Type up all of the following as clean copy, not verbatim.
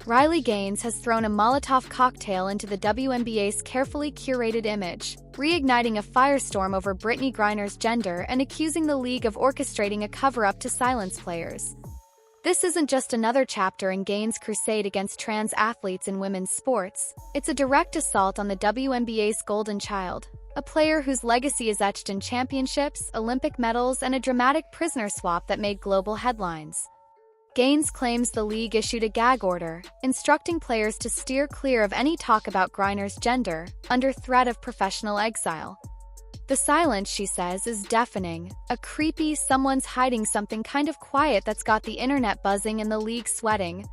Riley Gaines has thrown a Molotov cocktail into the WNBA's carefully curated image, reigniting a firestorm over Brittany Griner's gender and accusing the league of orchestrating a cover-up to silence players. This isn't just another chapter in Gaines' crusade against trans athletes in women's sports. It's a direct assault on the WNBA's golden child, a player whose legacy is etched in championships, Olympic medals, and a dramatic prisoner swap that made global headlines. Gaines claims the league issued a gag order, instructing players to steer clear of any talk about Griner's gender, under threat of professional exile. The silence, she says, is deafening, a creepy someone's hiding something kind of quiet that's got the internet buzzing and the league sweating.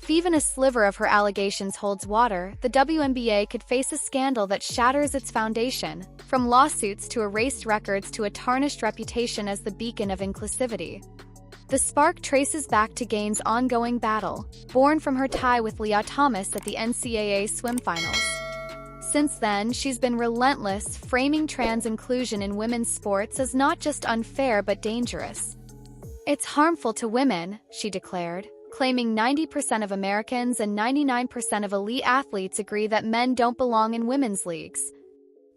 If even a sliver of her allegations holds water, the WNBA could face a scandal that shatters its foundation, from lawsuits to erased records to a tarnished reputation as the beacon of inclusivity. The spark traces back to Gaines' ongoing battle, born from her tie with Lia Thomas at the NCAA swim finals. Since then, she's been relentless, framing trans inclusion in women's sports as not just unfair but dangerous. "It's harmful to women," she declared, claiming 90% of Americans and 99% of elite athletes agree that men don't belong in women's leagues.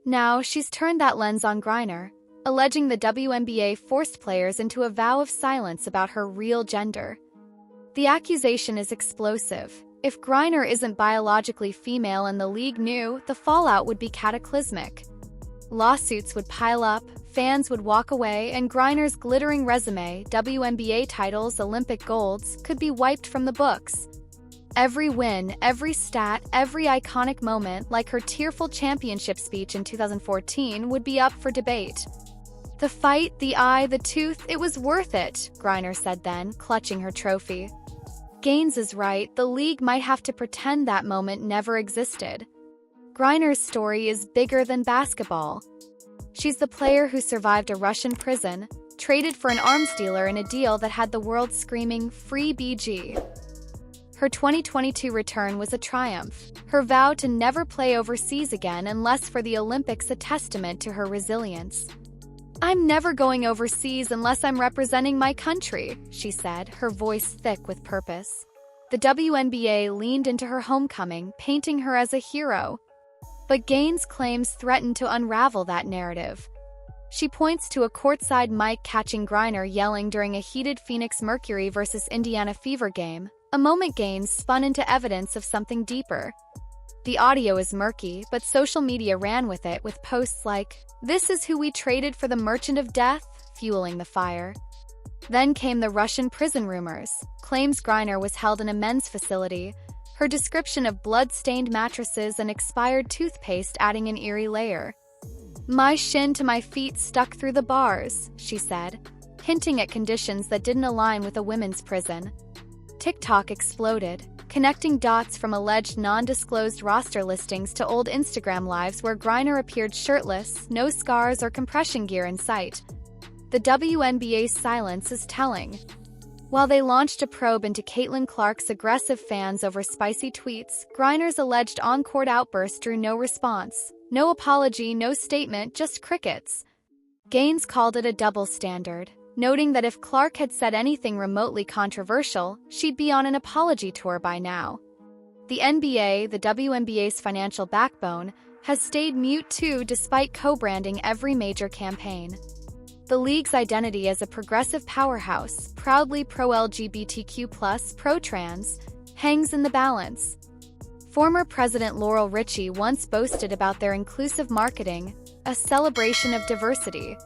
Now, she's turned that lens on Griner, alleging the WNBA forced players into a vow of silence about her real gender. The accusation is explosive. If Griner isn't biologically female and the league knew, the fallout would be cataclysmic. Lawsuits would pile up, fans would walk away, and Griner's glittering resume, WNBA titles, Olympic golds, could be wiped from the books. Every win, every stat, every iconic moment, like her tearful championship speech in 2014, would be up for debate. "The fight, the eye, the tooth, it was worth it," Griner said then, clutching her trophy. Gaines is right, the league might have to pretend that moment never existed. Griner's story is bigger than basketball. She's the player who survived a Russian prison, traded for an arms dealer in a deal that had the world screaming, "Free BG." Her 2022 return was a triumph, her vow to never play overseas again unless for the Olympics a testament to her resilience. "I'm never going overseas unless I'm representing my country," she said, her voice thick with purpose. The WNBA leaned into her homecoming, painting her as a hero. But Gaines' claims threatened to unravel that narrative. She points to a courtside mic catching Griner yelling during a heated Phoenix Mercury vs. Indiana Fever game, a moment Gaines spun into evidence of something deeper. The audio is murky, but social media ran with it, with posts like, "This is who we traded for the Merchant of Death," fueling the fire. Then came the Russian prison rumors, claims Griner was held in a men's facility, her description of blood-stained mattresses and expired toothpaste adding an eerie layer. "My shin to my feet stuck through the bars," she said, hinting at conditions that didn't align with a women's prison. TikTok exploded, connecting dots from alleged non-disclosed roster listings to old Instagram lives where Griner appeared shirtless, no scars or compression gear in sight. The WNBA's silence is telling. While they launched a probe into Caitlin Clark's aggressive fans over spicy tweets, Griner's alleged on-court outburst drew no response. No apology, no statement, just crickets. Gaines called it a double standard, noting that if Clark had said anything remotely controversial, she'd be on an apology tour by now. The NBA, the WNBA's financial backbone, has stayed mute too despite co-branding every major campaign. The league's identity as a progressive powerhouse, proudly pro-LGBTQ+, pro-trans, hangs in the balance. Former President Laurel Richie once boasted about their inclusive marketing, a celebration of diversity.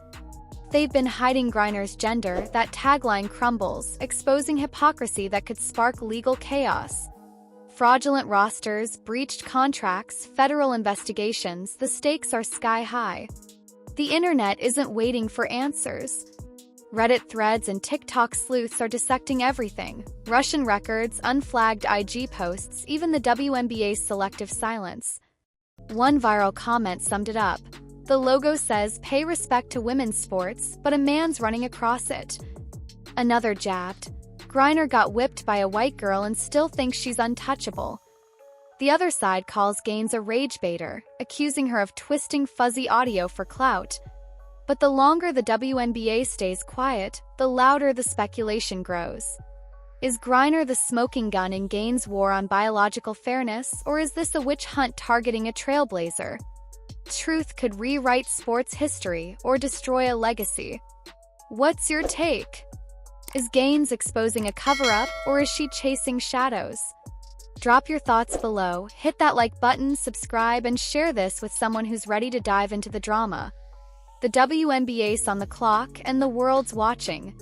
They've been hiding Griner's gender, that tagline crumbles, exposing hypocrisy that could spark legal chaos. Fraudulent rosters, breached contracts, federal investigations, the stakes are sky high. The internet isn't waiting for answers. Reddit threads and TikTok sleuths are dissecting everything. Russian records, unflagged IG posts, even the WNBA's selective silence. One viral comment summed it up. The logo says, "Pay respect to women's sports," but a man's running across it. Another jabbed. Griner got whipped by a white girl and still thinks she's untouchable. The other side calls Gaines a rage baiter, accusing her of twisting fuzzy audio for clout. But the longer the WNBA stays quiet, the louder the speculation grows. Is Griner the smoking gun in Gaines' war on biological fairness, or is this a witch hunt targeting a trailblazer? Truth could rewrite sports history or destroy a legacy. What's your take? Is Gaines exposing a cover-up, or is she chasing shadows? Drop your thoughts below, hit that like button, subscribe, and share this with someone who's ready to dive into the drama. The WNBA's on the clock and the world's watching.